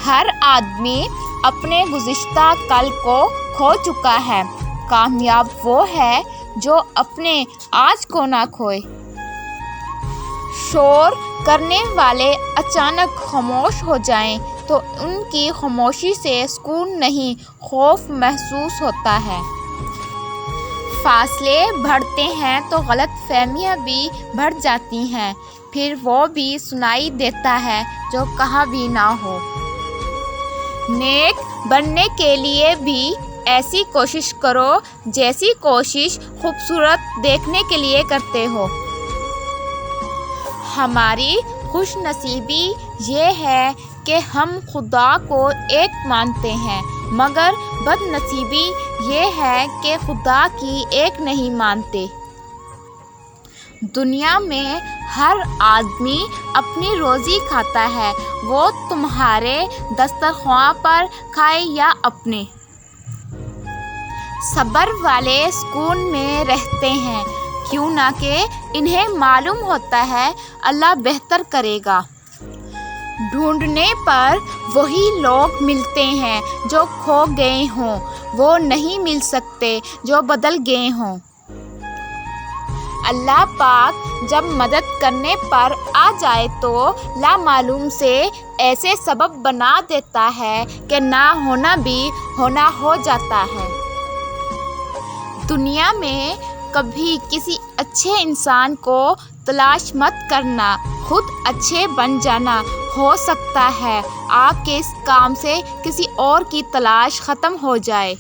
ہر آدمی اپنے گزشتہ کل کو کھو چکا ہے۔ کامیاب وہ ہے جو اپنے آج کو نہ کھوئے۔ شور کرنے والے اچانک خاموش ہو جائیں تو ان کی خاموشی سے سکون نہیں، خوف محسوس ہوتا ہے۔ فاصلے بڑھتے ہیں تو غلط فہمیاں بھی بڑھ جاتی ہیں، پھر وہ بھی سنائی دیتا ہے جو کہا بھی نہ ہو۔ نیک بننے کے لیے بھی ایسی کوشش کرو جیسی کوشش خوبصورت دیکھنے کے لیے کرتے ہو۔ ہماری خوش نصیبی یہ ہے کہ ہم خدا کو ایک مانتے ہیں، مگر بد نصیبی یہ ہے کہ خدا کی ایک نہیں مانتے۔ دنیا میں ہر آدمی اپنی روزی کھاتا ہے، وہ تمہارے دسترخواں پر کھائے یا اپنے۔ صبر والے سکون میں رہتے ہیں، کیوں نہ کہ انہیں معلوم ہوتا ہے اللہ بہتر کرے گا۔ ڈھونڈنے پر وہی لوگ ملتے ہیں جو کھو گئے ہوں، وہ نہیں مل سکتے جو بدل گئے ہوں۔ اللہ پاک جب مدد کرنے پر آ جائے تو لامعلوم سے ایسے سبب بنا دیتا ہے کہ نہ ہونا بھی ہونا ہو جاتا ہے۔ دنیا میں کبھی کسی اچھے انسان کو تلاش مت کرنا، خود اچھے بن جانا۔ ہو سکتا ہے آپ کے اس کام سے کسی اور کی تلاش ختم ہو جائے۔